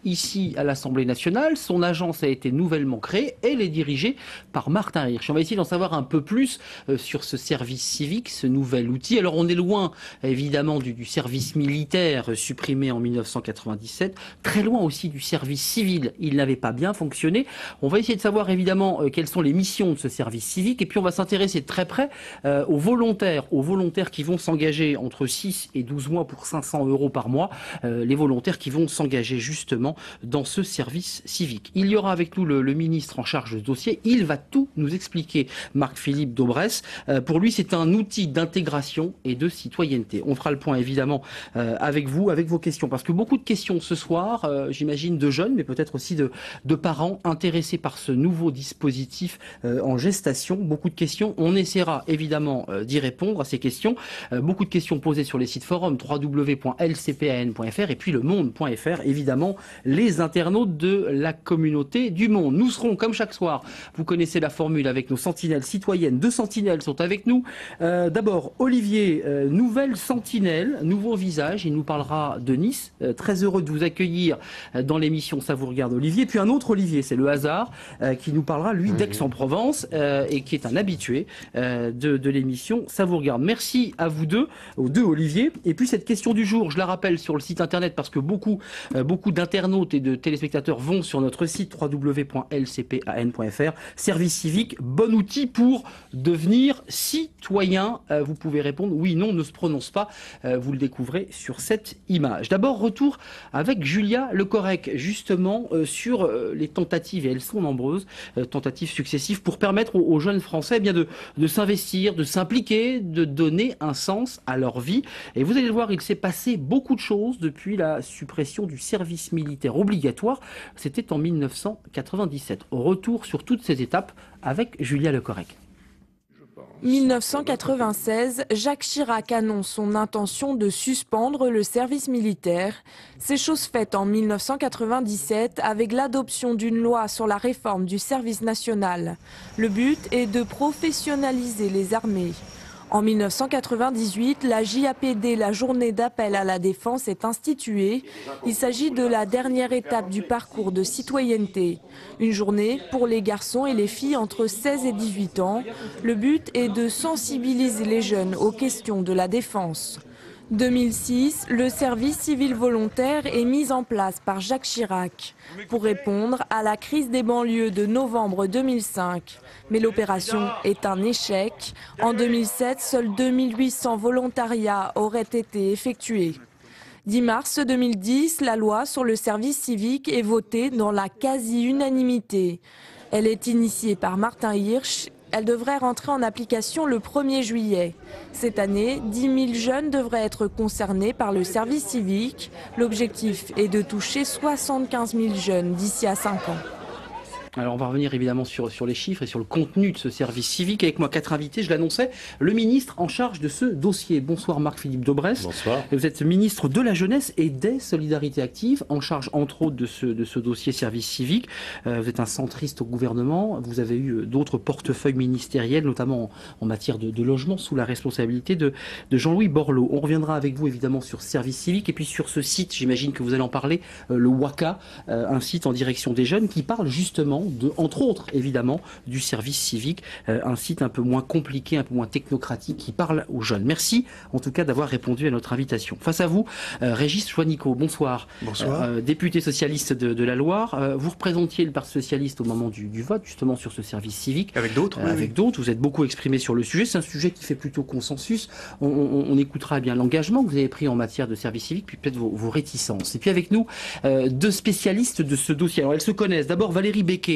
ici à l'Assemblée nationale. Son agence a été nouvellement créée. Elle est dirigée par Martin Hirsch. On va essayer d'en savoir un peu plus sur ce service civique, ce nouvel outil. Alors on est loin évidemment du service militaire supprimé en 1997, très loin aussi du service civil. Il n'avait pas bien fonctionné. On va essayer de savoir évidemment quelles sont les missions de ce service civique et puis on va s'intéresser de très près aux volontaires qui vont s'engager entre 6 et 12 mois pour 500 € par mois, les volontaires qui vont s'engager justement dans ce service civique. Il y aura avec nous le ministre en charge de ce dossier. Il va tout nous expliquer, Marc-Philippe Daubresse. Pour lui, c'est un outil d'intégration et de citoyenneté. On fera le point évidemment avec vous, avec vos questions, parce que beaucoup de questions ce soir, j'imagine de jeunes, mais peut-être aussi de parents intéressés par ce nouveau dispositif en gestation. Beaucoup de questions. On essaiera évidemment d'y répondre à ces questions. Beaucoup de questions posées sur les sites forums www.lcpan.fr et puis lemonde.fr. Évidemment, les internautes de la communauté du Monde. Nous serons, comme chaque soir, vous connaissez la formule avec nos sentinelles citoyennes. 2 sentinelles sont avec nous. D'abord, Olivier, nouvelle sentinelle, nouveau visage. Il nous parlera de Nice. Très heureux de vous accueillir dans l'émission Ça vous regarde, Olivier. Puis un autre Olivier, c'est le hasard, qui nous parlera, lui, d'Aix-en-Provence et qui est un habitué de l'émission Ça vous regarde. Merci à vous deux, aux deux Olivier. Et puis cette question du jour, je la rappelle sur le site internet parce que beaucoup d'internautes et de téléspectateurs vont sur notre site www.lcpan.fr. Service civique, bon outil pour devenir citoyen. Vous pouvez répondre oui, non, ne se prononce pas. Vous le découvrez sur cette image. D'abord, retour avec Julia Lecorec, justement sur les tentatives, et elles sont nombreuses, tentatives successives pour permettre aux jeunes Français de s'investir, de s'impliquer, de donner un sens à leur vie. Et vous allez le voir, il s'est passé beaucoup de choses depuis la suppression du service militaire obligatoire. C'était en 1997. Retour sur toutes ces étapes avec Julia Lecorec. 1996, Jacques Chirac annonce son intention de suspendre le service militaire. C'est chose faite en 1997 avec l'adoption d'une loi sur la réforme du service national. Le but est de professionnaliser les armées. En 1998, la JAPD, la journée d'appel à la défense, est instituée. Il s'agit de la dernière étape du parcours de citoyenneté. Une journée pour les garçons et les filles entre 16 et 18 ans. Le but est de sensibiliser les jeunes aux questions de la défense. 2006, le service civil volontaire est mis en place par Jacques Chirac pour répondre à la crise des banlieues de novembre 2005. Mais l'opération est un échec. En 2007, seuls 2800 volontariats auraient été effectués. 10 mars 2010, la loi sur le service civique est votée dans la quasi-unanimité. Elle est initiée par Martin Hirsch. Elle devrait rentrer en application le 1er juillet. Cette année, 10 000 jeunes devraient être concernés par le service civique. L'objectif est de toucher 75 000 jeunes d'ici à 5 ans. Alors on va revenir évidemment sur les chiffres et sur le contenu de ce service civique. Avec moi 4 invités, je l'annonçais, le ministre en charge de ce dossier. Bonsoir Marc-Philippe Daubresse. Bonsoir. Vous êtes ministre de la Jeunesse et des Solidarités Actives, en charge entre autres de ce dossier service civique. Vous êtes un centriste au gouvernement, vous avez eu d'autres portefeuilles ministériels, notamment en matière de logement, sous la responsabilité de Jean-Louis Borloo. On reviendra avec vous évidemment sur service civique et puis sur ce site, j'imagine que vous allez en parler, le WACA, un site en direction des jeunes qui parle justement entre autres évidemment du service civique, un site un peu moins compliqué, un peu moins technocratique qui parle aux jeunes. Merci en tout cas d'avoir répondu à notre invitation. Face à vous, Régis Chouanico, bonsoir. Bonsoir. Député socialiste de la Loire, vous représentiez le Parti socialiste au moment du vote justement sur ce service civique. Avec d'autres Avec d'autres, vous êtes beaucoup exprimé sur le sujet, c'est un sujet qui fait plutôt consensus. On écoutera bien l'engagement que vous avez pris en matière de service civique, puis peut-être vos réticences. Et puis avec nous, 2 spécialistes de ce dossier. Alors elles se connaissent. D'abord Valérie Becquet,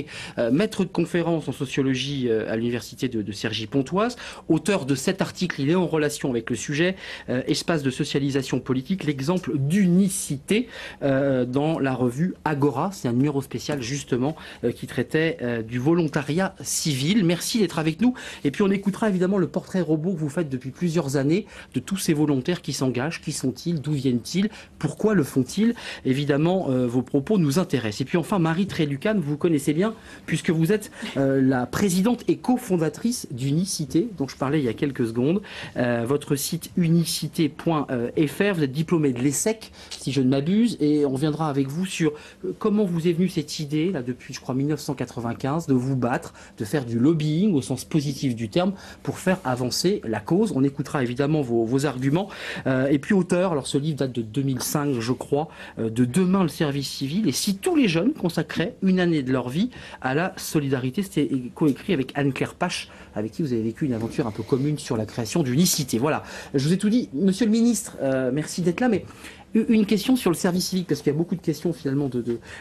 maître de conférence en sociologie à l'université de Cergy-Pontoise, auteur de 7 articles, il est en relation avec le sujet, espace de socialisation politique, l'exemple d'unicité dans la revue Agora, c'est un numéro spécial justement qui traitait du volontariat civil. Merci d'être avec nous et puis on écoutera évidemment le portrait robot que vous faites depuis plusieurs années de tous ces volontaires qui s'engagent, qui sont-ils, d'où viennent-ils, pourquoi le font-ils. Évidemment vos propos nous intéressent. Et puis enfin Marie Trélucane, vous connaissez bien bien, puisque vous êtes la présidente et cofondatrice d'Unicité, dont je parlais il y a quelques secondes. Votre site unicité.fr, vous êtes diplômée de l'ESSEC, si je ne m'abuse, et on reviendra avec vous sur comment vous est venue cette idée, là, depuis, je crois, 1995, de vous battre, de faire du lobbying au sens positif du terme, pour faire avancer la cause. On écoutera évidemment vos arguments. Et puis auteur, alors ce livre date de 2005, je crois, de Demain le service civil, et si tous les jeunes consacraient une année de leur vie à la solidarité. C'était coécrit avec Anne-Claire Pache, avec qui vous avez vécu une aventure un peu commune sur la création d'Unicité. Voilà, je vous ai tout dit. Monsieur le ministre, merci d'être là, mais une question sur le service civique, parce qu'il y a beaucoup de questions finalement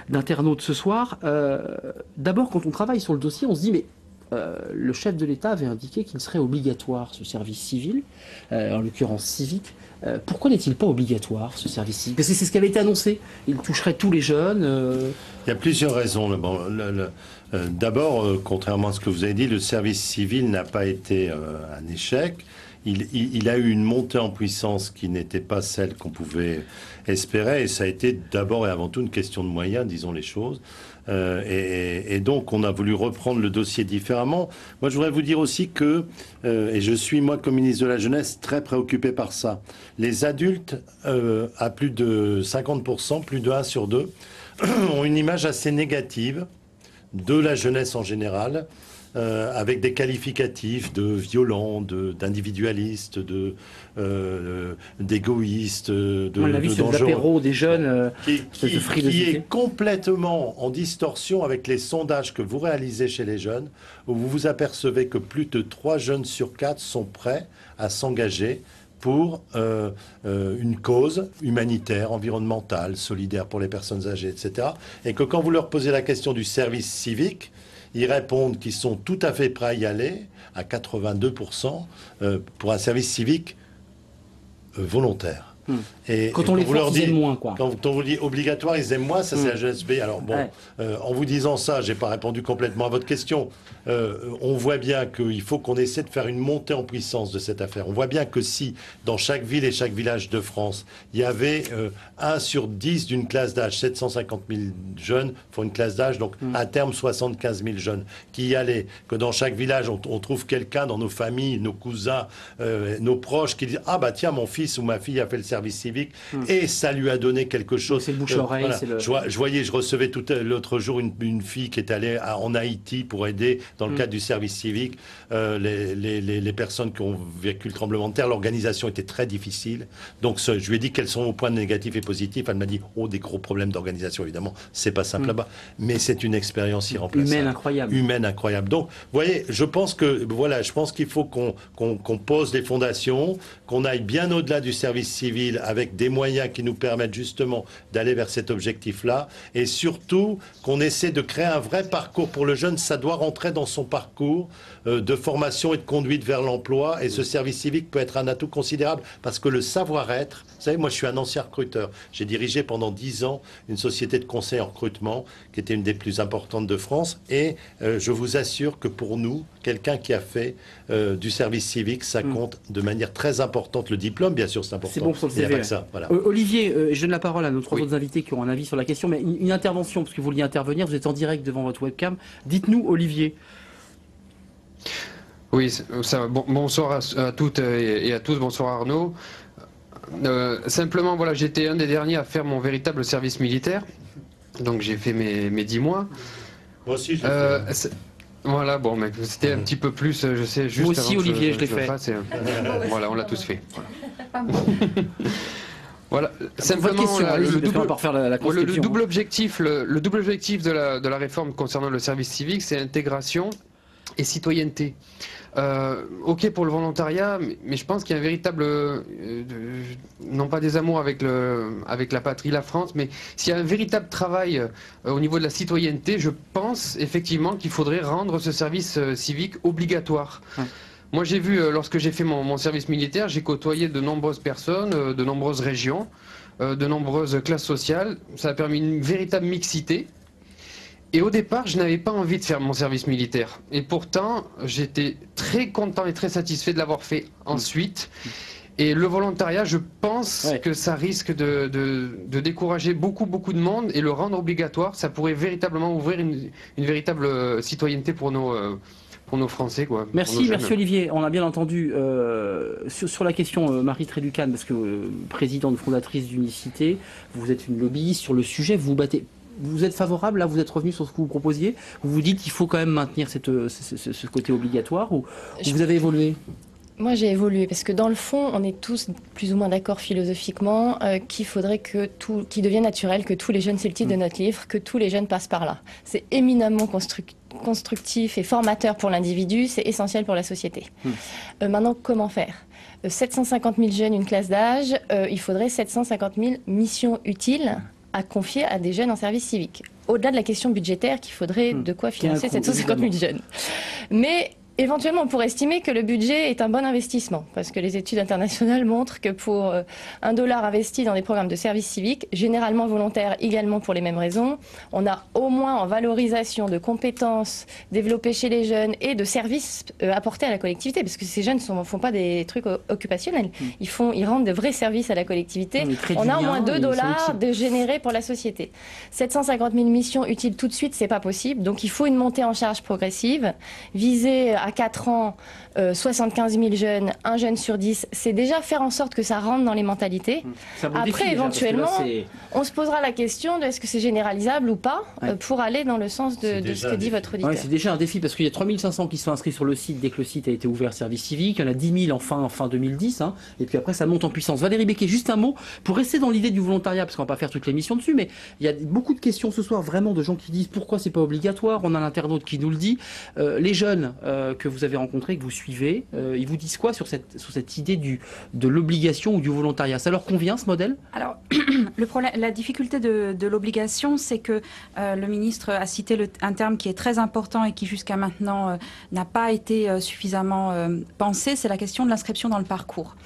d'internautes ce soir. D'abord, quand on travaille sur le dossier, on se dit, mais le chef de l'État avait indiqué qu'il serait obligatoire, ce service civil, en l'occurrence civique. Pourquoi n'est-il pas obligatoire, ce service civique? Parce que c'est ce qui avait été annoncé. Il toucherait tous les jeunes. Il y a plusieurs raisons. D'abord, contrairement à ce que vous avez dit, le service civil n'a pas été un échec. Il a eu une montée en puissance qui n'était pas celle qu'on pouvait espérer. Et ça a été d'abord et avant tout une question de moyens, disons les choses. Et donc, on a voulu reprendre le dossier différemment. Moi, je voudrais vous dire aussi que, et je suis, moi, comme ministre de la Jeunesse, très préoccupé par ça. Les adultes, à plus de 50%, plus de 1 sur 2, ont une image assez négative de la jeunesse en général, avec des qualificatifs de violents, d'individualistes, d'égoïstes, de on l'a vu sur les apéros des jeunes, qui est complètement en distorsion avec les sondages que vous réalisez chez les jeunes, où vous vous apercevez que plus de 3 jeunes sur 4 sont prêts à s'engager pour une cause humanitaire, environnementale, solidaire pour les personnes âgées, etc. Et que quand vous leur posez la question du service civique, ils répondent qu'ils sont tout à fait prêts à y aller, à 82%, pour un service civique volontaire. Et quand on les force, ils aiment moins, quoi. Quand on vous dit obligatoire, ils aiment moins, ça c'est la jeunesse. Alors bon, en vous disant ça, j'ai pas répondu complètement à votre question. On voit bien qu'il faut qu'on essaie de faire une montée en puissance de cette affaire. On voit bien que si, dans chaque ville et chaque village de France, il y avait 1 sur 10 d'une classe d'âge, 750 000 jeunes font une classe d'âge, donc à terme 75 000 jeunes qui y allaient, que dans chaque village on trouve quelqu'un dans nos familles, nos cousins, nos proches qui disent « Ah bah tiens, mon fils ou ma fille a fait le service civique et ça lui a donné quelque chose. » C'est le bouche-oreille. Voilà. Je recevais l'autre jour une fille qui est allée en Haïti pour aider dans le cadre du service civique les personnes qui ont vécu le tremblement de terre. L'organisation était très difficile. Donc je lui ai dit quels sont vos points négatifs et positifs. Elle m'a dit des gros problèmes d'organisation, évidemment. C'est pas simple là-bas. Mais c'est une expérience irremplaçable. Humaine incroyable. Humaine incroyable. Donc, vous voyez, je pense qu'il faut qu'on pose les fondations, qu'on aille bien au-delà du service civil avec des moyens qui nous permettent justement d'aller vers cet objectif-là, et surtout qu'on essaie de créer un vrai parcours pour le jeune. Ça doit rentrer dans son parcours de formation et de conduite vers l'emploi, et ce service civique peut être un atout considérable parce que le savoir-être, vous savez, moi je suis un ancien recruteur, j'ai dirigé pendant 10 ans une société de conseil en recrutement qui était une des plus importantes de France, et je vous assure que pour nous, quelqu'un qui a fait du service civique, ça compte de manière très importante. Le diplôme, bien sûr, c'est important. C'est bon sur le CV. Il n'y a pas que ça. Voilà. Olivier, je donne la parole à nos 3 autres invités qui ont un avis sur la question, mais une intervention, parce que vous vouliez intervenir, vous êtes en direct devant votre webcam. Dites-nous, Olivier. Oui, bonsoir à toutes et à tous, bonsoir Arnaud. Simplement, voilà, j'étais un des derniers à faire mon véritable service militaire, donc j'ai fait mes 10 mois. Moi aussi, je l'ai fait. Voilà, bon, mais c'était un petit peu plus, je sais, juste. Moi aussi, Olivier, je l'ai fait. Voilà, on l'a tous fait. Voilà, simplement le double objectif de la réforme concernant le service civique, c'est intégration et citoyenneté. Ok pour le volontariat, mais je pense qu'il y a un véritable, non pas désamour avec la patrie, la France, mais s'il y a un véritable travail au niveau de la citoyenneté, je pense effectivement qu'il faudrait rendre ce service civique obligatoire. Moi j'ai vu, lorsque j'ai fait mon service militaire, j'ai côtoyé de nombreuses personnes, de nombreuses régions, de nombreuses classes sociales. Ça a permis une véritable mixité. Et au départ, je n'avais pas envie de faire mon service militaire. Et pourtant, j'étais très content et très satisfait de l'avoir fait ensuite. Et le volontariat, je pense que ça risque de décourager beaucoup de monde, et le rendre obligatoire, ça pourrait véritablement ouvrir une véritable citoyenneté pour nos Français, quoi. Merci Olivier. On a bien entendu sur la question Marie Tréducan, parce que présidente fondatrice d'Unicité, vous êtes une lobbyiste sur le sujet, vous vous battez. Vous êtes favorable, là vous êtes revenu sur ce que vous proposiez, vous vous dites qu'il faut quand même maintenir ce côté obligatoire, ou vous avez évolué? Moi, j'ai évolué parce que dans le fond, on est tous plus ou moins d'accord philosophiquement qu'il faudrait qu'il devienne naturel, que tous les jeunes, c'est le titre de notre livre, que tous les jeunes passent par là. C'est éminemment constructif et formateur pour l'individu, c'est essentiel pour la société. Maintenant, comment faire? 750 000 jeunes, une classe d'âge, il faudrait 750 000 missions utiles à confier à des jeunes en service civique. Au-delà de la question budgétaire, qu'il faudrait de quoi financer 750 000 jeunes. Mais éventuellement, on pourrait estimer que le budget est un bon investissement, parce que les études internationales montrent que pour $1 investi dans des programmes de service civique, généralement volontaires également pour les mêmes raisons, on a au moins en valorisation de compétences développées chez les jeunes et de services apportés à la collectivité, parce que ces jeunes ne font pas des trucs occupationnels, ils rendent de vrais services à la collectivité. On a au moins $2 de générés pour la société. 750 000 missions utiles tout de suite, c'est pas possible, donc il faut une montée en charge progressive, visée à 4 ans, 75 000 jeunes, un jeune sur 10, c'est déjà faire en sorte que ça rentre dans les mentalités. Après, éventuellement, on se posera la question de est-ce que c'est généralisable ou pas pour aller dans le sens de ce que dit votre auditeur. C'est déjà un défi parce qu'il y a 3500 qui sont inscrits sur le site dès que le site a été ouvert service civique. Il y en a 10 000 en fin 2010. Et puis après, ça monte en puissance. Valérie Becquet, juste un mot pour rester dans l'idée du volontariat, parce qu'on ne va pas faire toute l'émission dessus, mais il y a beaucoup de questions ce soir, vraiment, de gens qui disent pourquoi c'est pas obligatoire. On a l'internaute qui nous le dit. Les jeunes que vous avez rencontrés, que vous suivez, ils vous disent quoi sur cette idée de l'obligation ou du volontariat? Ça leur convient, ce modèle? Alors, la difficulté de l'obligation, c'est que le ministre a cité un terme qui est très important et qui jusqu'à maintenant n'a pas été suffisamment pensé, c'est la question de l'inscription dans le parcours.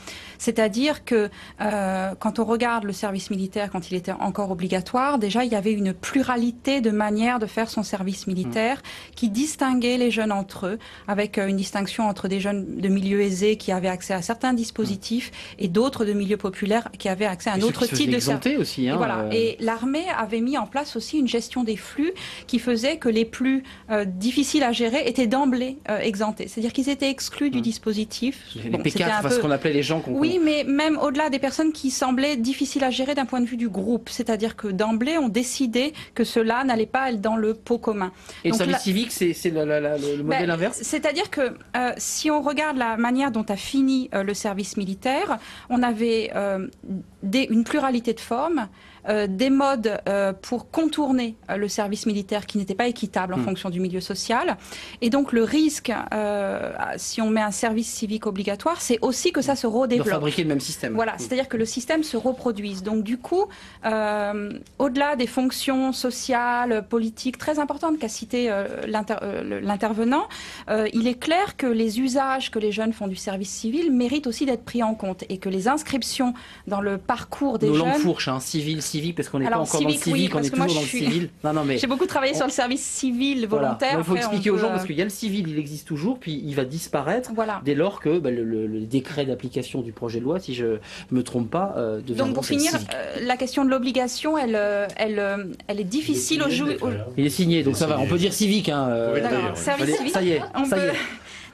C'est-à-dire que quand on regarde le service militaire, quand il était encore obligatoire, déjà il y avait une pluralité de manières de faire son service militaire qui distinguait les jeunes entre eux, avec une distinction entre des jeunes de milieux aisés qui avaient accès à certains dispositifs et d'autres de milieux populaires qui avaient accès à un autre type de service. Aussi, et voilà. Et l'armée avait mis en place aussi une gestion des flux qui faisait que les plus difficiles à gérer étaient d'emblée exemptés. C'est-à-dire qu'ils étaient exclus du dispositif. Les P4, ce qu'on appelait les gens qu'on... Oui, mais même au-delà des personnes qui semblaient difficiles à gérer d'un point de vue du groupe. C'est-à-dire que d'emblée, on décidait que cela n'allait pas être dans le pot commun. Et donc, le service civique, c'est le modèle inverse? C'est-à-dire que si on regarde la manière dont a fini le service militaire, on avait une pluralité de formes, des modes pour contourner le service militaire qui n'étaient pas équitables en fonction du milieu social. Et donc le risque, si on met un service civique obligatoire, c'est aussi que ça se redéveloppe. De fabriquer le même système. Voilà, c'est-à-dire que le système se reproduise. Donc du coup, au-delà des fonctions sociales, politiques très importantes qu'a cité l'intervenant, il est clair que les usages que les jeunes font du service civil méritent aussi d'être pris en compte et que les inscriptions dans le parcours des jeunes... Nos langues fourches, civil, civique, parce qu'on n'est pas encore dans le civique, on est toujours dans le civil. J'ai beaucoup travaillé sur le service civil volontaire. Il faut expliquer aux gens, parce qu'il y a le civil, il existe toujours, puis il va disparaître dès lors que le décret d'application du projet de loi, si je ne me trompe pas, deviendra. Donc pour finir, la question de l'obligation, elle est difficile au jour. Il est signé, donc ça va. On peut dire civique. Service civique. Ça y est.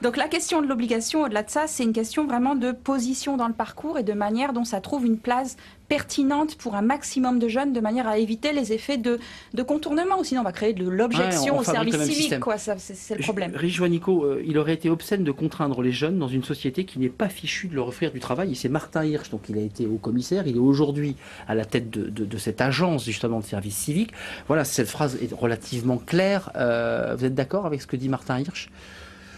Donc la question de l'obligation, au-delà de ça, c'est une question vraiment de position dans le parcours et de manière dont ça trouve une place pertinente pour un maximum de jeunes, de manière à éviter les effets de contournement. Ou sinon, on va créer de l'objection au service civique. C'est le problème. Rich Juanico, il aurait été obscène de contraindre les jeunes dans une société qui n'est pas fichue de leur offrir du travail. Et c'est Martin Hirsch, donc il a été haut commissaire, il est aujourd'hui à la tête de cette agence justement de service civique. Voilà, cette phrase est relativement claire. Vous êtes d'accord avec ce que dit Martin Hirsch ?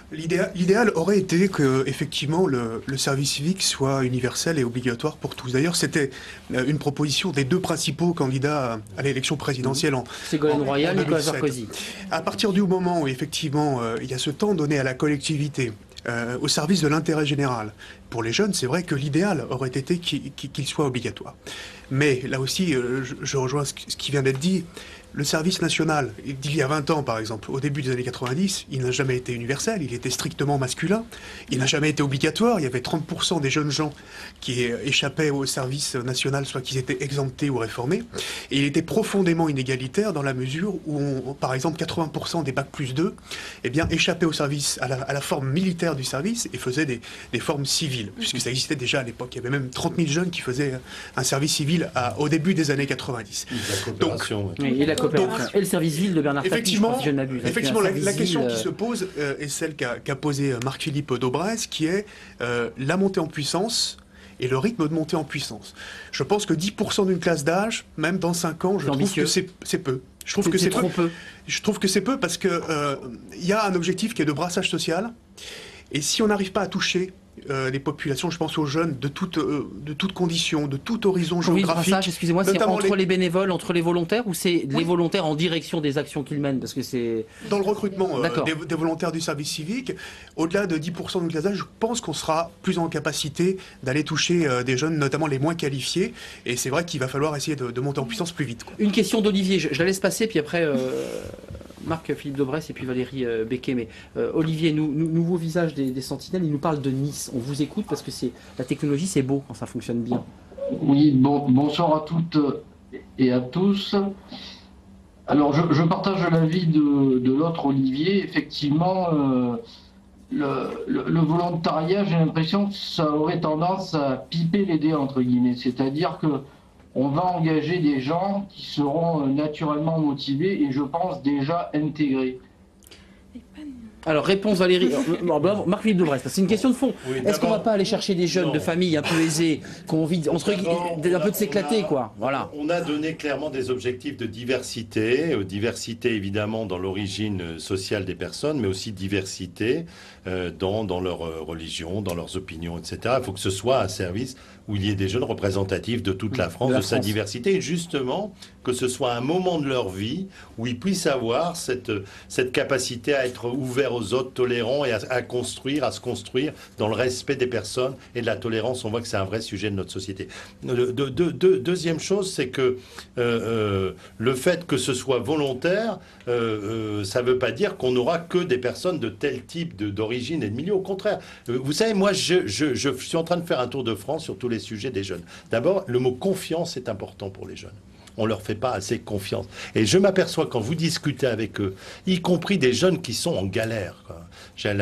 L'idéal aurait été que, effectivement, le service civique soit universel et obligatoire pour tous. D'ailleurs, c'était une proposition des deux principaux candidats à l'élection présidentielle Ségolène Royal et Nicolas Sarkozy. À partir du moment où, effectivement, il y a ce temps donné à la collectivité, au service de l'intérêt général, pour les jeunes, c'est vrai que l'idéal aurait été qu'il soit obligatoire. Mais là aussi, je rejoins ce qui vient d'être dit. Le service national, d'il y a 20 ans par exemple, au début des années 90, il n'a jamais été universel, il était strictement masculin, il n'a jamais été obligatoire, il y avait 30% des jeunes gens qui échappaient au service national, soit qu'ils étaient exemptés ou réformés, et il était profondément inégalitaire dans la mesure où, par exemple, 80% des bac plus 2 eh bien, échappaient au service, à la forme militaire du service et faisaient des formes civiles, puisque ça existait déjà à l'époque. Il y avait même 30 000 jeunes qui faisaient un service civil au début des années 90. La coopération. Et le service ville de Bernard Tapie, effectivement, si je ne m'abuse. Effectivement, la question qui se pose est celle qu'a posée Marc-Philippe Daubresse, qui est la montée en puissance et le rythme de montée en puissance. Je pense que 10% d'une classe d'âge, même dans 5 ans, je trouve que c'est peu. Je trouve que c'est trop peu. Je trouve que c'est peu parce que y a un objectif qui est de brassage social. Et si on n'arrive pas à toucher les populations, je pense aux jeunes de toutes conditions, de tout horizon géographique. Excusez-moi, c'est entre les bénévoles, entre les volontaires, ou c'est les volontaires en direction des actions qu'ils mènent, parce que c'est dans le recrutement des volontaires du service civique, au-delà de 10% de classe d'âge, je pense qu'on sera plus en capacité d'aller toucher des jeunes, notamment les moins qualifiés. Et c'est vrai qu'il va falloir essayer de monter en puissance plus vite, quoi. Une question d'Olivier, je la laisse passer, puis après Marc-Philippe Daubresse et puis Valérie Becquet. Mais Olivier, nouveau visage des Sentinelles, il nous parle de Nice. On vous écoute parce que la technologie, c'est beau quand ça fonctionne bien. Oui, bonsoir à toutes et à tous. Alors, je partage l'avis de l'autre Olivier. Effectivement, le volontariat, j'ai l'impression que ça aurait tendance à piper les dés, entre guillemets. C'est-à-dire que on va engager des gens qui seront naturellement motivés et je pense déjà intégrés. Alors, réponse Valérie. Marc-Philippe Daubresse, c'est une question de fond. Oui, est-ce qu'on ne va pas aller chercher des jeunes de familles un peu aisées, qui ont envie un peu de s'éclater, quoi? Voilà. On a donné clairement des objectifs de diversité. Diversité, évidemment, dans l'origine sociale des personnes, mais aussi diversité dans leur religion, dans leurs opinions, etc. Il faut que ce soit un service où il y ait des jeunes représentatifs de toute la France, de sa diversité, et justement que ce soit un moment de leur vie où ils puissent avoir cette capacité à être ouverts aux autres, tolérants et à construire, à se construire dans le respect des personnes et de la tolérance. On voit que c'est un vrai sujet de notre société. Deuxième chose, c'est que le fait que ce soit volontaire, ça ne veut pas dire qu'on n'aura que des personnes de tel type d'origine et de milieu. Au contraire, vous savez, moi, je suis en train de faire un tour de France sur tous les sujets des jeunes. D'abord, le mot confiance est important pour les jeunes. On ne leur fait pas assez confiance. Et je m'aperçois quand vous discutez avec eux, y compris des jeunes qui sont en galère.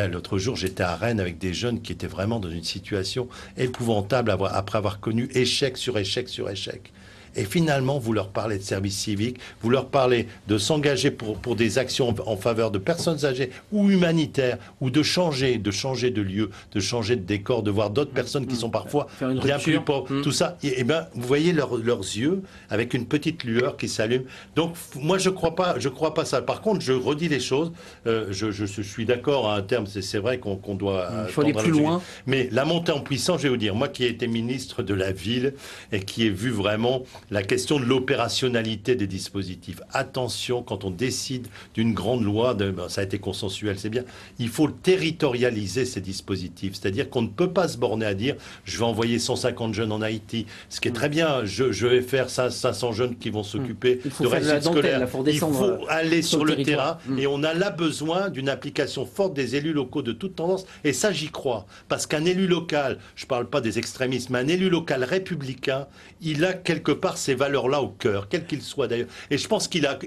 L'autre jour, j'étais à Rennes avec des jeunes qui étaient vraiment dans une situation épouvantable après avoir connu échec sur échec sur échec. Et finalement, vous leur parlez de service civique, vous leur parlez de s'engager pour des actions en faveur de personnes âgées ou humanitaires, ou de changer de lieu, de changer de décor, de voir d'autres personnes qui sont parfois bien plus pauvres. Tout ça, et bien, vous voyez leurs yeux avec une petite lueur qui s'allume. Donc, moi, je crois pas ça. Par contre, je redis les choses. Je suis d'accord à un terme. C'est vrai qu'on doit. Il faut aller plus loin. Mais la montée en puissance, je vais vous dire, moi qui ai été ministre de la ville et qui ai vu vraiment la question de l'opérationnalité des dispositifs. Attention, quand on décide d'une grande loi, ça a été consensuel, c'est bien, il faut territorialiser ces dispositifs. C'est-à-dire qu'on ne peut pas se borner à dire je vais envoyer 150 jeunes en Haïti, ce qui est très bien, je vais faire 500 jeunes qui vont s'occuper de réussite scolaire. Il faut aller sur le terrain et on a là besoin d'une application forte des élus locaux de toute tendance. Et ça, j'y crois. Parce qu'un élu local, je ne parle pas des extrémistes, mais un élu local républicain, il a quelque part ces valeurs-là au cœur, quel qu'il soit d'ailleurs. Et je pense qu'il a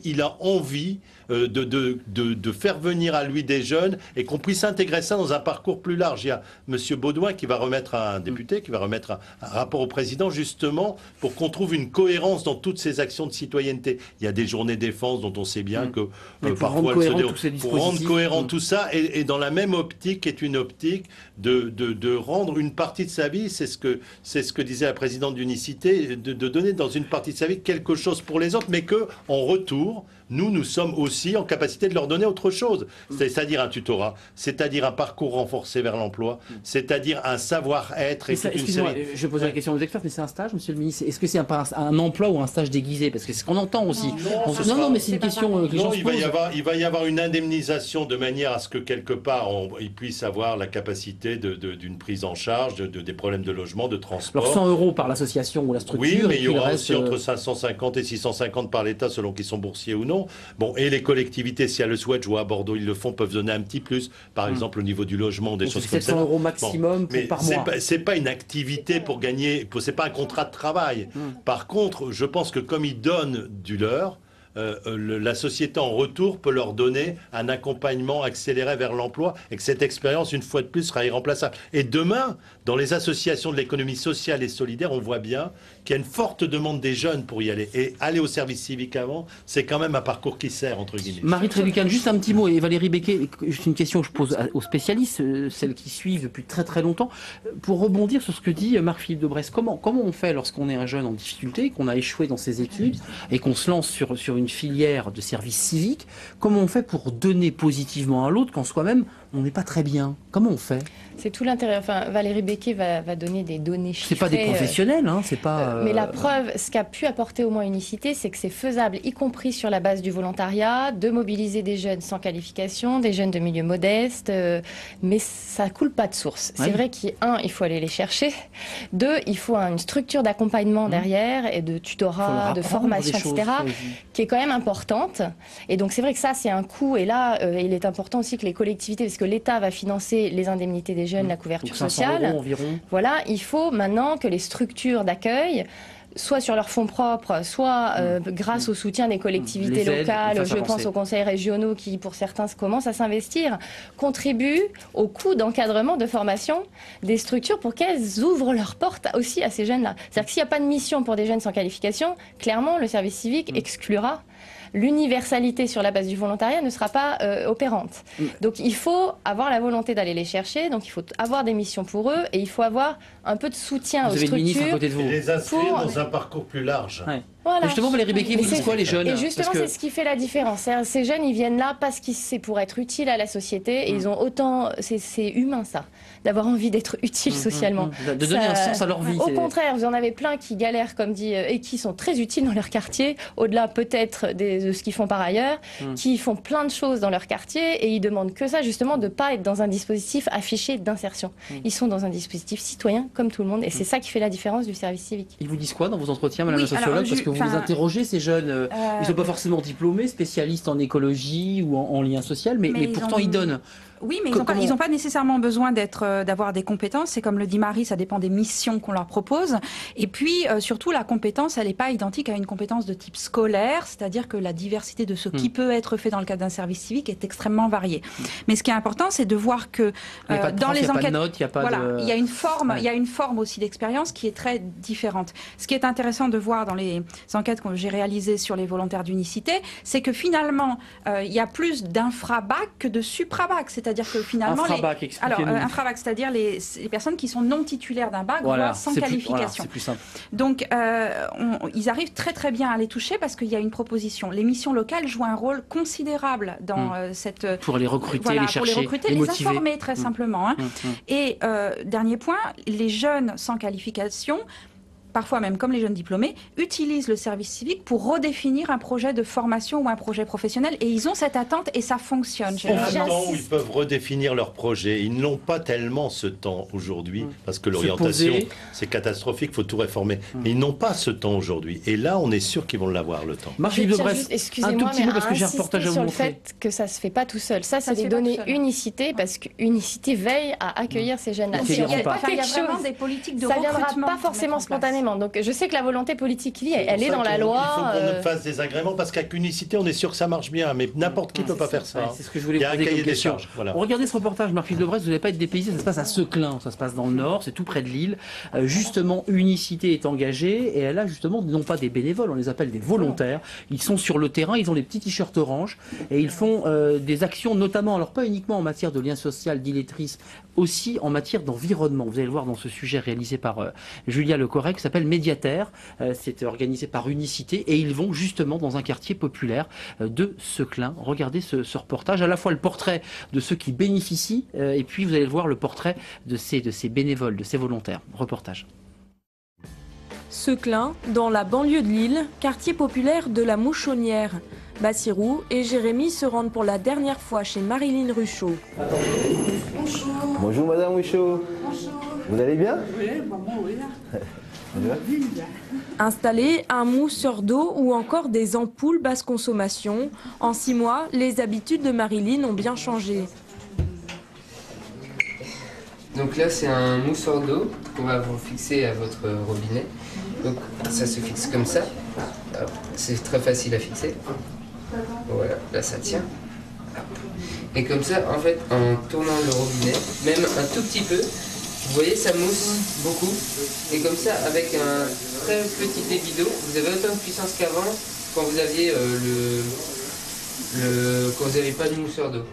envie de faire venir à lui des jeunes et qu'on puisse intégrer ça dans un parcours plus large. Il y a M. Baudouin qui va remettre un député, qui va remettre un rapport au président justement pour qu'on trouve une cohérence dans toutes ces actions de citoyenneté. Il y a des journées défense dont on sait bien que parfois pour rendre cohérent tout ça et dans la même optique est une optique de rendre une partie de sa vie, c'est ce que disait la présidente d'Unicité, de donner dans une partie de sa vie quelque chose pour les autres, mais que en retour nous sommes aussi en capacité de leur donner autre chose. C'est-à-dire un tutorat, c'est-à-dire un parcours renforcé vers l'emploi, c'est-à-dire un savoir-être. Excusez-moi, je pose la question aux experts, mais c'est un stage, monsieur le ministre? Est-ce que c'est un emploi ou un stage déguisé? Parce que c'est ce qu'on entend aussi. Non, mais c'est une question que les gens se posent. Il va y avoir une indemnisation de manière à ce que quelque part ils puissent avoir la capacité d'une prise en charge des problèmes de logement, de transport. Alors 100 € par l'association ou la structure. Oui, mais il y aura aussi entre 550 et 650 par l'État selon qu'ils sont boursiers ou non. Bon, et les collectivités, si elles le souhaitent, je vois à Bordeaux, ils le font, peuvent donner un petit plus, par exemple au niveau du logement, des choses comme ça. 700 € maximum par mois. C'est pas une activité pour gagner, c'est pas un contrat de travail. Par contre, je pense que comme ils donnent du leur, la société en retour peut leur donner un accompagnement accéléré vers l'emploi et que cette expérience, une fois de plus, sera irremplaçable. Et demain, dans les associations de l'économie sociale et solidaire, on voit bien qu'il y a une forte demande des jeunes pour y aller. Et aller au service civique avant, c'est quand même un parcours qui sert, entre guillemets. Marie Trébuchan, juste un petit mot, et Valérie Becquet, juste une question que je pose aux spécialistes, celles qui suivent depuis très très longtemps, pour rebondir sur ce que dit Marc-Philippe Daubresse. Comment on fait lorsqu'on est un jeune en difficulté, qu'on a échoué dans ses études et qu'on se lance sur une filière de service civique? Comment on fait pour donner positivement à l'autre quand soi-même on n'est pas très bien? Comment on fait? C'est tout l'intérêt. Enfin, Valérie Becquet va donner des données chiffrées. C'est pas des professionnels, hein, c'est pas. Mais la preuve, ce qu'a pu apporter au moins Unicité, c'est que c'est faisable, y compris sur la base du volontariat, de mobiliser des jeunes sans qualification, des jeunes de milieu modeste, mais ça coule pas de source. C'est vrai qu'il faut aller les chercher. 2, il faut une structure d'accompagnement derrière et de tutorat, de formation, etc., qui est quand même importante. Et donc c'est vrai que ça, c'est un coût. Et là, il est important aussi que les collectivités, parce que l'État va financer les indemnités des jeunes, la couverture sociale. 500 € environ. Voilà, il faut maintenant que les structures d'accueil, soit sur leurs fonds propres, soit grâce au soutien des collectivités locales, je pense aux conseils régionaux qui, pour certains, commencent à s'investir, contribuent au coût d'encadrement de formation des structures pour qu'elles ouvrent leurs portes aussi à ces jeunes-là. C'est-à-dire que s'il n'y a pas de mission pour des jeunes sans qualification, clairement, le service civique exclura. L'universalité sur la base du volontariat ne sera pas opérante. Donc il faut avoir la volonté d'aller les chercher, donc il faut avoir des missions pour eux et il faut avoir un peu de soutien aux structures. Vous avez le ministre à côté de vous. Et les inscrire dans un parcours plus large. Ouais. Voilà. Justement, Valérie Becquet, vous dites quoi, les jeunes? Et justement, c'est ce qui fait la différence. Ces jeunes, ils viennent là parce que c'est pour être utiles à la société et ils ont autant... C'est humain, ça, d'avoir envie d'être utile socialement. De donner un sens à leur vie. Au contraire, vous en avez plein qui galèrent, comme dit, et qui sont très utiles dans leur quartier, au-delà peut-être de ce qu'ils font par ailleurs, qui font plein de choses dans leur quartier et ils demandent que ça, justement, de ne pas être dans un dispositif affiché d'insertion. Ils sont dans un dispositif citoyen, comme tout le monde, et c'est ça qui fait la différence du service civique. Ils vous disent quoi dans vos entretiens, madame la sociologue? Parce que vous les interrogez, ces jeunes, ils ne sont pas forcément diplômés, spécialistes en écologie ou en lien social, mais pourtant ils donnent. Oui, mais ils n'ont pas nécessairement besoin d'avoir des compétences. C'est comme le dit Marie, ça dépend des missions qu'on leur propose. Et puis, surtout, la compétence, elle n'est pas identique à une compétence de type scolaire, c'est-à-dire que la diversité de ce qui peut être fait dans le cadre d'un service civique est extrêmement variée. Mais ce qui est important, c'est de voir que dans les enquêtes, il y a une forme aussi d'expérience qui est très différente. Ce qui est intéressant de voir dans les enquêtes que j'ai réalisées sur les volontaires d'Unicité, c'est que finalement, il y a plus d'infra-bac que de supra-bac. C'est-à-dire que finalement, infra-bac, c'est-à-dire les personnes qui sont non titulaires d'un bac, voire sans qualification. C'est plus simple. Donc, ils arrivent très très bien à les toucher parce qu'il y a une proposition. Les missions locales jouent un rôle considérable dans cette... Pour les recruter, les chercher, pour les recruter, les informer très simplement. Et dernier point, les jeunes sans qualification, parfois même comme les jeunes diplômés, utilisent le service civique pour redéfinir un projet de formation ou un projet professionnel. Et ils ont cette attente et ça fonctionne. En même temps où ils peuvent redéfinir leur projet. Ils n'ont pas tellement ce temps aujourd'hui, parce que l'orientation, c'est catastrophique, il faut tout réformer. Mais ils n'ont pas ce temps aujourd'hui. Et là, on est sûr qu'ils vont l'avoir, le temps. Marc-Philippe Daubresse, un tout petit mot, parce que j'ai un reportage à vous montrer. Sur le fait que ça ne se fait pas tout seul. Ça, c'est des données Unicité, parce qu'Unicité veille à accueillir ces jeunes-là. Il y a vraiment des politiques de recrutement. Ça ne viendra pas forcément spontanément. Donc je sais que la volonté politique, elle est dans la loi. Il faut qu'on fasse des agréments parce qu'avec Unicité, on est sûr que ça marche bien, mais n'importe qui ne peut pas faire ça. C'est ce que je voulais vous poser comme question. Regardez ce reportage, Marc-Philippe Daubresse, vous n'allez pas être dépaysé, ça se passe à Seclin, ça se passe dans le Nord, c'est tout près de Lille. Justement, Unicité est engagée et elle a justement non pas des bénévoles, on les appelle des volontaires. Ils sont sur le terrain, ils ont les petits t-shirts orange et ils font des actions, notamment, alors pas uniquement en matière de lien social, d'illettrisme, aussi en matière d'environnement. Vous allez le voir dans ce sujet réalisé par Julia Le Correc, qui s'appelle s'appelle Médiataire. C'est organisé par Unicité et ils vont justement dans un quartier populaire de Seclin. Regardez ce reportage, à la fois le portrait de ceux qui bénéficient et puis vous allez voir le portrait de ces bénévoles, de ces volontaires. Reportage. Seclin, dans la banlieue de Lille, quartier populaire de la Mouchonnière. Bassirou et Jérémy se rendent pour la dernière fois chez Marilyn Ruchot. Bonjour. Bonjour Madame Ruchot. Bonjour. Vous allez bien? Oui, maman, oui. Installer un mousseur d'eau ou encore des ampoules basse consommation. En 6 mois, les habitudes de Marilyn ont bien changé. Donc là, c'est un mousseur d'eau qu'on va vous fixer à votre robinet. Donc ça se fixe comme ça. C'est très facile à fixer. Voilà, là ça tient. Et comme ça, en fait, en tournant le robinet, même un tout petit peu, vous voyez, ça mousse beaucoup. Et comme ça, avec un très petit débit d'eau, vous avez autant de puissance qu'avant quand vous aviez quand vous n'avez pas de mousseur d'eau.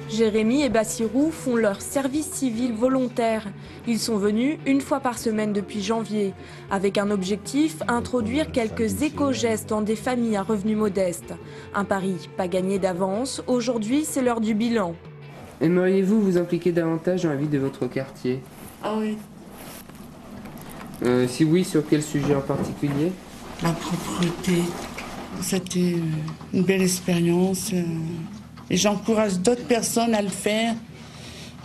Jérémy et Bassirou font leur service civil volontaire. Ils sont venus 1 fois par semaine depuis janvier, avec un objectif, introduire quelques éco-gestes dans des familles à revenus modestes. Un pari pas gagné d'avance, aujourd'hui c'est l'heure du bilan. Aimeriez-vous vous impliquer davantage dans la vie de votre quartier? Ah oui. Si oui, sur quel sujet en particulier? La propreté. C'était une belle expérience. Et j'encourage d'autres personnes à le faire,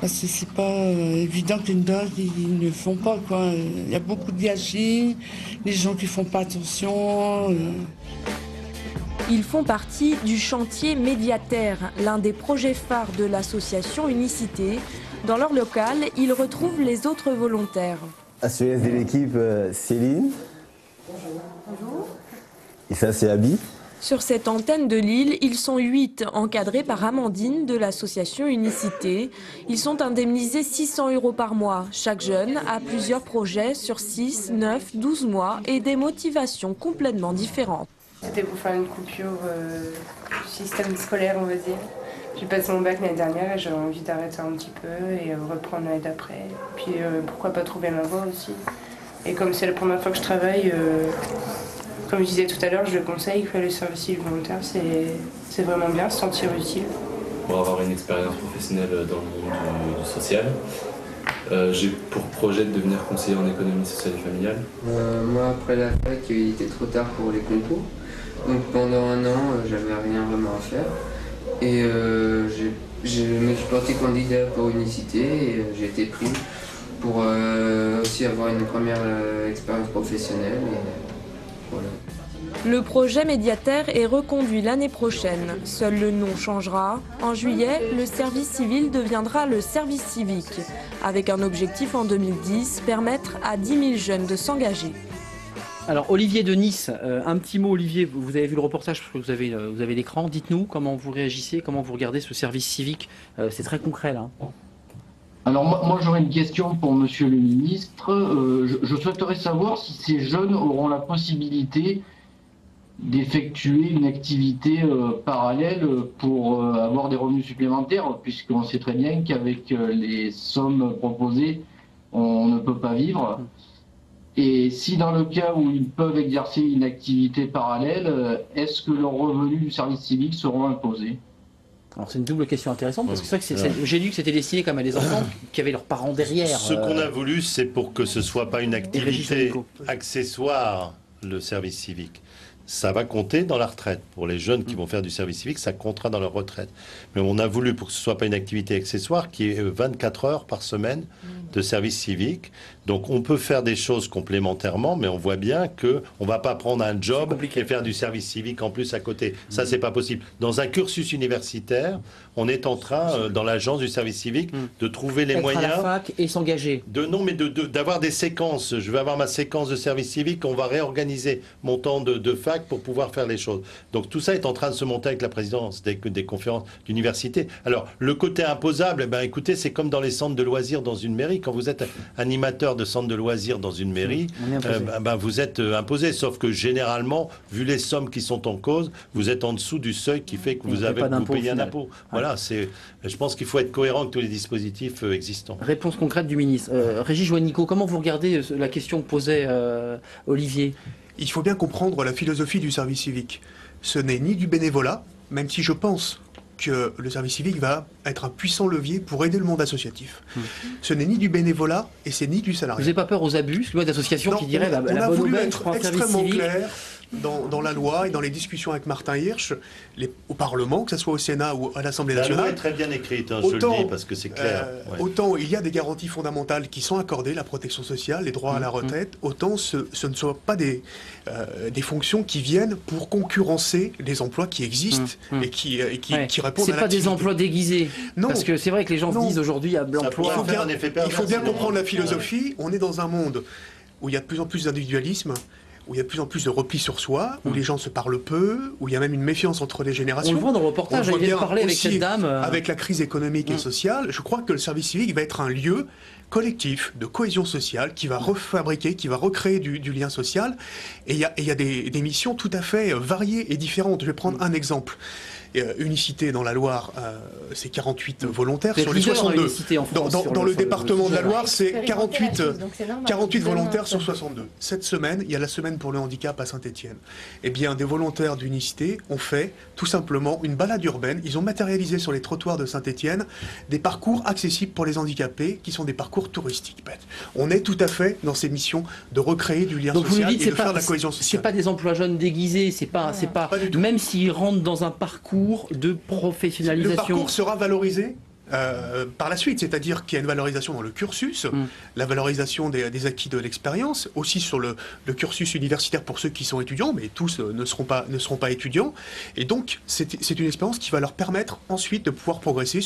parce que c'est pas évident qu'une dose, ils ne le font pas, quoi. Il y a beaucoup de gâchis, les gens qui font pas attention. Ils font partie du chantier Médiataire, l'un des projets phares de l'association Unicité. Dans leur local, ils retrouvent les autres volontaires. SES de l'équipe Céline. Bonjour. Et ça, c'est Abby. Sur cette antenne de Lille, ils sont 8, encadrés par Amandine de l'association Unicité. Ils sont indemnisés 600 € par mois. Chaque jeune a plusieurs projets sur 6, 9, 12 mois et des motivations complètement différentes. C'était pour faire une coupure du système scolaire, on va dire. J'ai passé mon bac l'année dernière et j'avais envie d'arrêter un petit peu et reprendre l'année d'après. Puis pourquoi pas trouver la voie aussi. Et comme c'est la première fois que je travaille, comme je disais tout à l'heure, je le conseille que le service civique volontaire, c'est vraiment bien, se sentir utile. Pour avoir une expérience professionnelle dans le monde du social, j'ai pour projet de devenir conseiller en économie sociale et familiale. Moi, après la fac, il était trop tard pour les concours. Donc pendant 1 an, j'avais rien vraiment à faire. Et je me suis porté candidat pour Unicité et j'ai été pris pour aussi avoir une première expérience professionnelle. Voilà. Le projet Médiataire est reconduit l'année prochaine. Seul le nom changera. En juillet, le service civil deviendra le service civique, avec un objectif en 2010, permettre à 10 000 jeunes de s'engager. Alors Olivier de Nice, un petit mot Olivier, vous avez vu le reportage, parce que vous avez l'écran, dites-nous comment vous réagissez, comment vous regardez ce service civique, c'est très concret là. Alors moi j'aurais une question pour Monsieur le Ministre. Je souhaiterais savoir si ces jeunes auront la possibilité d'effectuer une activité parallèle pour avoir des revenus supplémentaires, puisqu'on sait très bien qu'avec les sommes proposées, on ne peut pas vivre. Et si dans le cas où ils peuvent exercer une activité parallèle, est-ce que leurs revenus du service civique seront imposés ? Alors c'est une double question intéressante parce que c'est vrai que j'ai lu que c'était destiné comme à des enfants qui avaient leurs parents derrière. Ce qu'on a voulu, c'est pour que ce soit pas une activité accessoire, le service civique. Ça va compter dans la retraite. Pour les jeunes qui vont faire du service civique, ça comptera dans leur retraite. Mais on a voulu, pour que ce ne soit pas une activité accessoire, qui est 24 heures par semaine de service civique. Donc on peut faire des choses complémentairement, mais on voit bien qu'on ne va pas prendre un job et faire du service civique en plus à côté. Ça, c'est pas possible. Dans un cursus universitaire, on est en train, dans l'agence du service civique, de trouver les moyens... à la fac et s'engager. Non, mais d'avoir des séquences. Je vais avoir ma séquence de service civique, on va réorganiser mon temps de fac pour pouvoir faire les choses. Donc tout ça est en train de se monter avec la présidence des conférences d'université. Alors, le côté imposable, eh ben, écoutez, c'est comme dans les centres de loisirs dans une mairie. Quand vous êtes animateur de centre de loisirs dans une mairie, vous êtes imposé. Sauf que généralement, vu les sommes qui sont en cause, vous êtes en dessous du seuil qui fait que vous payez un impôt. Voilà, je pense qu'il faut être cohérent avec tous les dispositifs existants. Réponse concrète du ministre. Régis Juanico, comment vous regardez la question que posait Olivier? Il faut bien comprendre la philosophie du service civique. Ce n'est ni du bénévolat, même si je pense que le service civique va être un puissant levier pour aider le monde associatif. Ce n'est ni du bénévolat et c'est ni du salariat. Vous n'avez pas peur aux abus? Le mode d'association qui dirait on a voulu être un extrêmement clair dans la loi et dans les discussions avec Martin Hirsch, au Parlement, que ce soit au Sénat ou à l'Assemblée nationale. La loi est très bien écrite, je le dis parce que c'est clair. Autant il y a des garanties fondamentales qui sont accordées, la protection sociale, les droits à la retraite, autant ce ne sont pas des fonctions qui viennent pour concurrencer les emplois qui existent et qui répondent à l'activité. C'est pas des emplois déguisés. Non. Parce que c'est vrai que les gens se disent aujourd'hui à l'emploi. Il faut bien comprendre la philosophie. On est dans un monde où il y a de plus en plus d'individualisme, où il y a de plus en plus de repli sur soi, où les gens se parlent peu, où il y a même une méfiance entre les générations. On le voit dans le reportage, il vient de parler avec cette dame. Avec la crise économique et sociale, je crois que le service civique va être un lieu collectif de cohésion sociale qui va refabriquer, qui va recréer du lien social. Et il y a des missions tout à fait variées et différentes. Je vais prendre un exemple. Unicité dans la Loire, c'est 48 volontaires sur les 62. Dans le département de la Loire, c'est 48 volontaires sur 62. Cette semaine, il y a la semaine pour le handicap à Saint-Étienne. Eh bien, des volontaires d'Unicité ont fait tout simplement une balade urbaine. Ils ont matérialisé sur les trottoirs de Saint-Étienne des parcours accessibles pour les handicapés qui sont des parcours touristiques. On est tout à fait dans ces missions de recréer du lien social et de faire de la cohésion sociale. C'est pas des emplois jeunes déguisés, c'est pas même s'ils rentrent dans un parcours de professionnalisation. Le parcours sera valorisé par la suite, c'est-à-dire qu'il y a une valorisation dans le cursus, la valorisation des acquis de l'expérience, aussi sur le cursus universitaire pour ceux qui sont étudiants, mais tous ne seront pas étudiants. Et donc, c'est une expérience qui va leur permettre ensuite de pouvoir progresser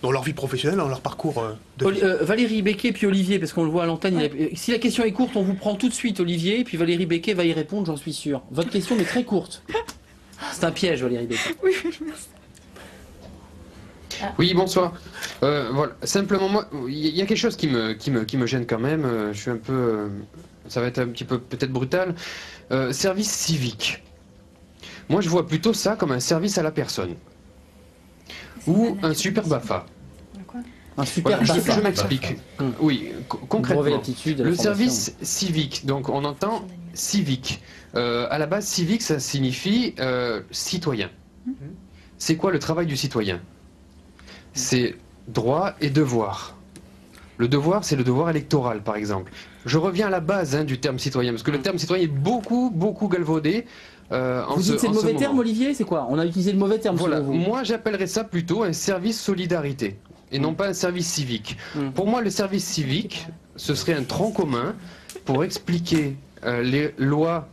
dans leur vie professionnelle, dans leur parcours de vie. Valérie Becquet puis Olivier, parce qu'on le voit à l'antenne. Si la question est courte, on vous prend tout de suite Olivier, puis Valérie Becquet va y répondre, j'en suis sûr. Votre question est très courte. C'est un piège, Valérie Becquet. Oui, merci. Oui, bonsoir. Voilà. Simplement, moi, il y a quelque chose qui me gêne quand même. Je suis un peu... ça va être un petit peu peut-être brutal. Service civique. Moi, je vois plutôt ça comme un service à la personne. Ou un super BAFA. Un super BAFA. Je m'explique. Oui, concrètement. Le service civique, donc on entend civique. À la base, civique, ça signifie citoyen. C'est quoi le travail du citoyen? C'est droit et devoir. Le devoir, c'est le devoir électoral, par exemple. Je reviens à la base du terme citoyen, parce que le terme citoyen est beaucoup galvaudé. Vous dites c'est le mauvais terme, Olivier? C'est quoi? On a utilisé le mauvais terme. Voilà. Moi, j'appellerais ça plutôt un service solidarité, et non pas un service civique. Pour moi, le service civique, ce serait un tronc commun pour expliquer les lois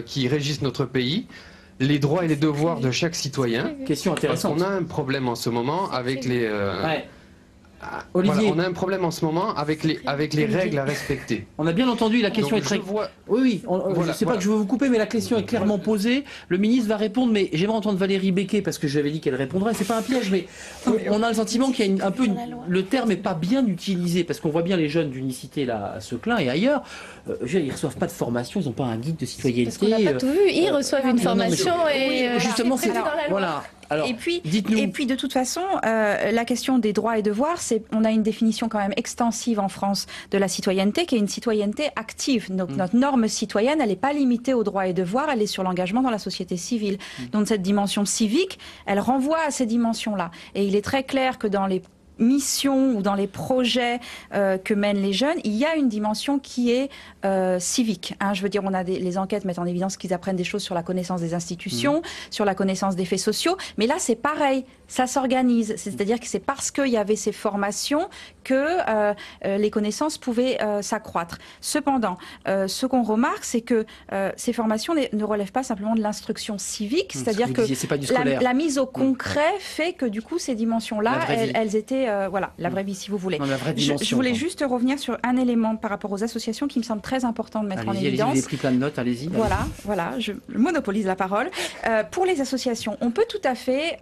qui régissent notre pays, les droits et les devoirs de chaque citoyen. Question intéressante. Parce qu'on a un problème en ce moment avec les... Olivier. Voilà, on a un problème en ce moment avec les règles à respecter. On a bien entendu, la question est très... Oui, je ne sais pas que je veux vous couper, mais la question est clairement posée. Le ministre va répondre, mais j'aimerais entendre Valérie Becquet, parce que j'avais dit qu'elle répondrait. C'est pas un piège, mais on a le sentiment qu'il y a le terme n'est pas bien utilisé, parce qu'on voit bien les jeunes d'Unicité, là, à Seclin et ailleurs, ils ne reçoivent pas de formation, ils n'ont pas un guide de citoyenneté. Parce qu'on n'a pas tout vu, ils reçoivent une formation et... Justement, c'est... Voilà. Alors, et puis, de toute façon, la question des droits et devoirs, on a une définition quand même extensive en France de la citoyenneté, qui est une citoyenneté active. Donc notre norme citoyenne, elle n'est pas limitée aux droits et devoirs, elle est sur l'engagement dans la société civile. Donc cette dimension civique, elle renvoie à ces dimensions-là. Et il est très clair que dans les missions ou dans les projets que mènent les jeunes, il y a une dimension qui est civique. Je veux dire, les enquêtes mettent en évidence qu'ils apprennent des choses sur la connaissance des institutions, sur la connaissance des faits sociaux, mais là c'est pareil, ça s'organise. C'est-à-dire que c'est parce qu'il y avait ces formations que les connaissances pouvaient s'accroître. Cependant, ce qu'on remarque, c'est que ces formations ne relèvent pas simplement de l'instruction civique, c'est-à-dire que la mise au concret fait que du coup ces dimensions-là, elles étaient la vraie vie si vous voulez. Je voulais juste revenir sur un élément par rapport aux associations qui me semble très important de mettre en évidence. Vous avez pris plein de notes, allez-y. Voilà, je monopolise la parole. Pour les associations, on peut tout à fait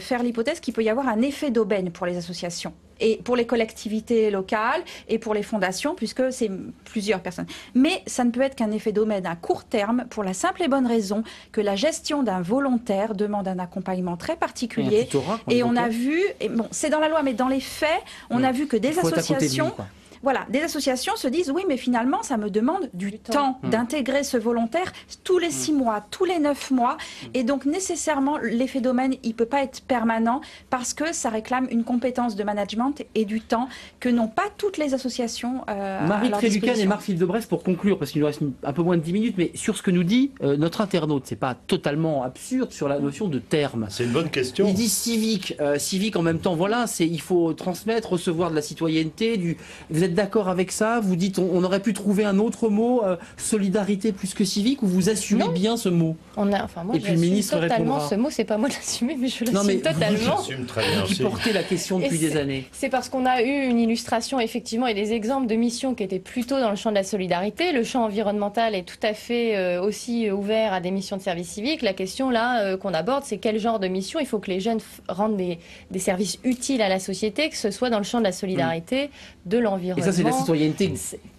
faire l'hypothèse qu'il peut y avoir un effet d'aubaine pour les associations et pour les collectivités locales et pour les fondations, puisque c'est plusieurs personnes. Mais ça ne peut être qu'un effet d'aubaine à court terme, pour la simple et bonne raison que la gestion d'un volontaire demande un accompagnement très particulier. Et on a vu, et bon, c'est dans la loi, mais dans les faits, on a vu que des associations... Voilà, des associations se disent, oui, mais finalement, ça me demande du temps d'intégrer ce volontaire tous les 6 mois, tous les 9 mois. Et donc, nécessairement, l'effet d'aubaine, il ne peut pas être permanent parce que ça réclame une compétence de management et du temps que n'ont pas toutes les associations Marie Trélucan et Marc-Philippe Debresse, pour conclure, parce qu'il nous reste un peu moins de 10 minutes, mais sur ce que nous dit notre internaute, c'est pas totalement absurde sur la notion de terme. C'est une bonne question. Il dit civique. Civique, en même temps, voilà, il faut transmettre, recevoir de la citoyenneté, Vous êtes d'accord avec ça? Vous dites on aurait pu trouver un autre mot, solidarité plus que civique, ou vous assumez bien ce mot? Moi, et puis le ministre totalement répondra. Ce mot, c'est pas moi de l'assumer, mais je l'assume totalement. J'assume très bien. Vous portez la question depuis des années. C'est parce qu'on a eu une illustration, effectivement, et des exemples de missions qui étaient plutôt dans le champ de la solidarité. Le champ environnemental est tout à fait aussi ouvert à des missions de service civique. La question là qu'on aborde, c'est quel genre de mission il faut que les jeunes rendent des services utiles à la société, que ce soit dans le champ de la solidarité, de l'environnement. Et ça, c'est la citoyenneté.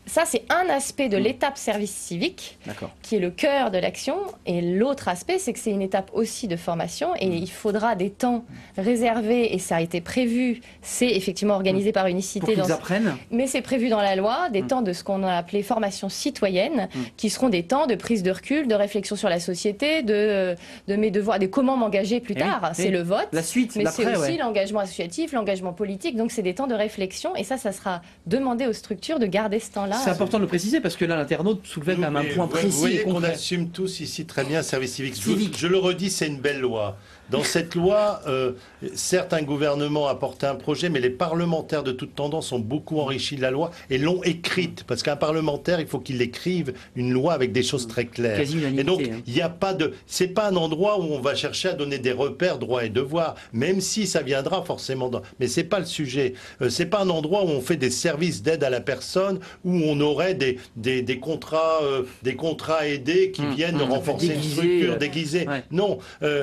Ça, c'est un aspect de l'étape service civique, qui est le cœur de l'action. Et l'autre aspect, c'est que c'est une étape aussi de formation. Et il faudra des temps réservés, et ça a été prévu. C'est effectivement organisé par Unicité. Pour qu'ils apprennent. Mais c'est prévu dans la loi, des temps de ce qu'on a appelé formation citoyenne, qui seront des temps de prise de recul, de réflexion sur la société, de mes devoirs, de comment m'engager plus tard. C'est le vote, la suite, mais c'est aussi l'engagement associatif, l'engagement politique. Donc c'est des temps de réflexion. Et ça sera demandé aux structures de garder ce temps-là. C'est important de le préciser parce que là, l'internaute soulevait quand même un point précis. Vous voyez et qu'on assume tous ici très bien service civique. Je le redis, c'est une belle loi. Dans cette loi, certes, un gouvernement a porté un projet, mais les parlementaires de toute tendance ont beaucoup enrichi la loi et l'ont écrite. Parce qu'un parlementaire, il faut qu'il écrive une loi avec des choses très claires. Et donc, il n'y a pas de... C'est pas un endroit où on va chercher à donner des repères, droits et devoirs, même si ça viendra forcément... Mais c'est pas le sujet. C'est pas un endroit où on fait des services d'aide à la personne, où on aurait des contrats aidés qui viennent renforcer une structure déguisée. Non,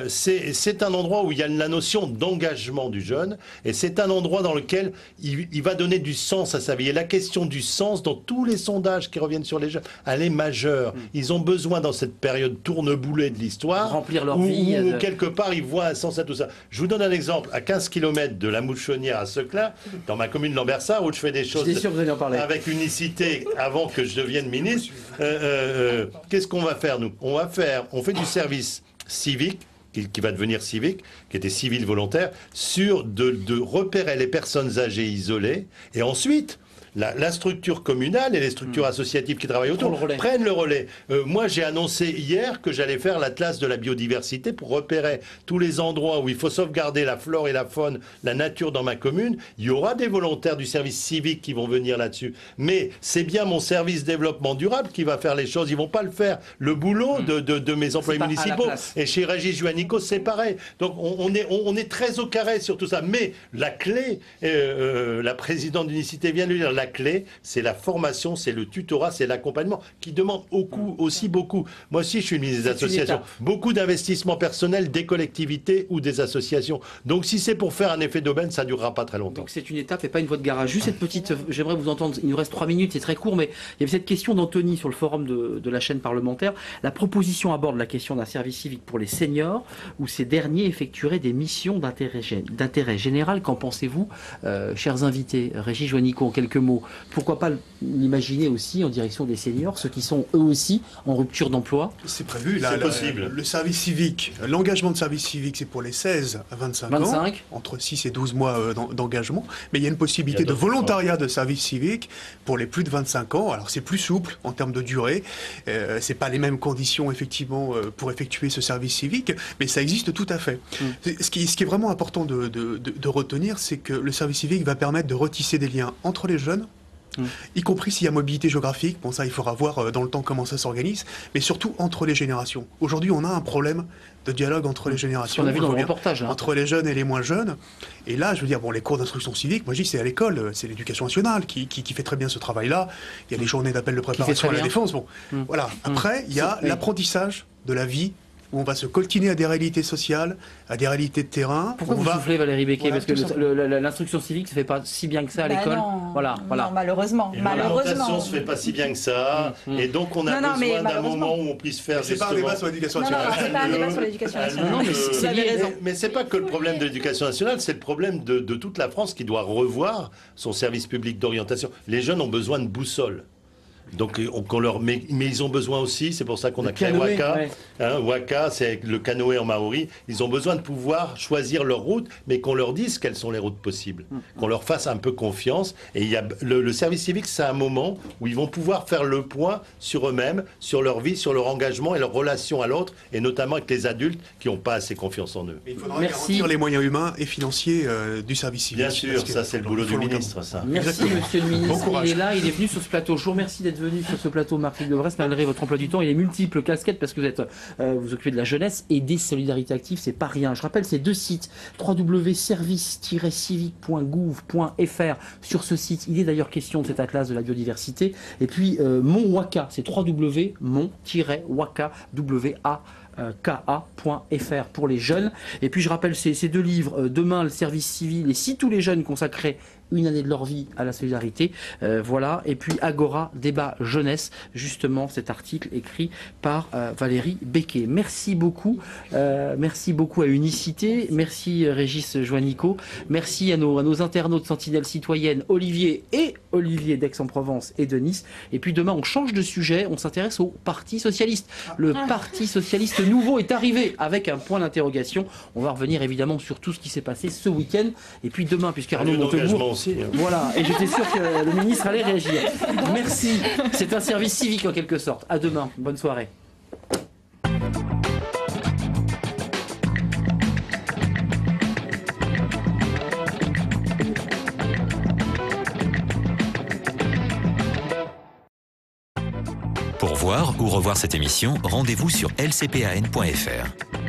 c'est un endroit où il y a la notion d'engagement du jeune, et c'est un endroit dans lequel il va donner du sens à sa vie. Et la question du sens, dans tous les sondages qui reviennent sur les jeunes, elle est majeure. Ils ont besoin, dans cette période tourneboulée de l'histoire, remplir leur vie, où quelque part ils voient un sens à tout ça. Je vous donne un exemple. À 15 km de la Mouchonnière à Seclin, dans ma commune d'Lambersart, où je fais des choses avec Unicité avant que je devienne ministre, qu'est-ce qu'on va faire, nous? On fait du service civique, qui va devenir civique, qui était civil volontaire, sur de repérer les personnes âgées isolées, et ensuite la structure communale et les structures associatives qui travaillent autour prennent le relais. Moi, j'ai annoncé hier que j'allais faire l'atlas de la biodiversité pour repérer tous les endroits où il faut sauvegarder la flore et la faune, la nature dans ma commune. Il y aura des volontaires du service civique qui vont venir là-dessus. Mais c'est bien mon service développement durable qui va faire les choses. Ils vont pas le faire. Le boulot de mes employés municipaux. Et chez Régis Juanico, c'est pareil. Donc on est très au carré sur tout ça. Mais la clé, la présidente d'Unicité vient de le dire, la clé, c'est la formation, c'est le tutorat, c'est l'accompagnement, qui demande aussi beaucoup. Moi aussi, je suis ministre des associations. Beaucoup d'investissements personnels des collectivités ou des associations. Donc, si c'est pour faire un effet d'aubaine, ça ne durera pas très longtemps. Donc, c'est une étape et pas une voie de garage. Juste cette petite... J'aimerais vous entendre, il nous reste 3 minutes, c'est très court, mais il y avait cette question d'Anthony sur le forum de la chaîne parlementaire. La proposition aborde la question d'un service civique pour les seniors, où ces derniers effectueraient des missions d'intérêt général. Qu'en pensez-vous, chers invités? Régis Juanico, en quelques mots. Pourquoi pas l'imaginer aussi en direction des seniors, ceux qui sont eux aussi en rupture d'emploi? C'est prévu, là, c'est possible. Le service civique, l'engagement de service civique, c'est pour les 16 à 25 ans, entre 6 et 12 mois d'engagement, mais il y a une possibilité de volontariat de service civique pour les plus de 25 ans. Alors c'est plus souple en termes de durée, c'est pas les mêmes conditions effectivement pour effectuer ce service civique, mais ça existe tout à fait. Ce qui est vraiment important de retenir, c'est que le service civique va permettre de retisser des liens entre les jeunes, y compris s'il y a mobilité géographique. Bon, ça, il faudra voir dans le temps comment ça s'organise, mais surtout entre les générations. Aujourd'hui, on a un problème de dialogue entre les générations. On a vu dans le reportage. Entre les jeunes et les moins jeunes. Et là, je veux dire, bon, les cours d'instruction civique, moi je dis, c'est à l'école, c'est l'éducation nationale qui fait très bien ce travail-là. Il y a des journées d'appel de préparation à la défense. Bon, voilà. Après, il y a l'apprentissage de la vie où on va se coltiner à des réalités sociales, à des réalités de terrain. Pourquoi vous soufflez, Valérie Becquet? Parce que l'instruction civique se fait pas si bien que ça à l'école. Voilà. Non, malheureusement. L'orientation se fait pas si bien que ça, et donc on a besoin d'un moment où on puisse faire. C'est pas un débat sur l'éducation nationale. Non, c'est pas un débat sur l'éducation nationale. Vous avez raison. Mais c'est pas que le problème de l'éducation nationale, c'est le problème de toute la France qui doit revoir son service public d'orientation. Les jeunes ont besoin de boussole. Donc, mais ils ont besoin aussi, c'est pour ça qu'on a créé Waka. Ouais. Waka, c'est le canoë en maori. Ils ont besoin de pouvoir choisir leur route, mais qu'on leur dise quelles sont les routes possibles. Qu'on leur fasse un peu confiance. Et il y a le service civique, c'est un moment où ils vont pouvoir faire le point sur eux-mêmes, sur leur vie, sur leur engagement et leur relation à l'autre, et notamment avec les adultes qui n'ont pas assez confiance en eux. Il faudra garantir les moyens humains et financiers du service civique. Bien sûr, ça c'est le boulot du ministre. Ça. Merci Monsieur le ministre. Bon, il est là, il est venu sur ce plateau. Je vous remercie d'être venu sur ce plateau, Marc-Philippe Daubresse, malgré votre emploi du temps et les multiples casquettes, parce que vous occupez de la jeunesse et des solidarités actives, c'est pas rien. Je rappelle ces deux sites, www.service-civique.gouv.fr. Sur ce site, il est d'ailleurs question de cet atlas de la biodiversité. Et puis Mon Waka, c'est www.mon-waka.fr pour les jeunes. Et puis je rappelle ces deux livres, Demain le service civil et Si tous les jeunes consacraient une année de leur vie à la solidarité, voilà. Et puis Agora, débat jeunesse, justement cet article écrit par Valérie Becquet. Merci beaucoup à Unicité, merci Régis Joannico, merci à nos internautes sentinelles citoyennes, Olivier d'Aix-en-Provence et de Nice. Et puis demain on change de sujet, on s'intéresse au Parti Socialiste. Le Parti Socialiste nouveau est arrivé avec un point d'interrogation. On va revenir évidemment sur tout ce qui s'est passé ce week-end. Et puis demain, puisqu'Arnaud Montebourg... Voilà, et j'étais sûr que le ministre allait réagir. Merci, c'est un service civique en quelque sorte. À demain, bonne soirée. Pour voir ou revoir cette émission, rendez-vous sur lcpan.fr.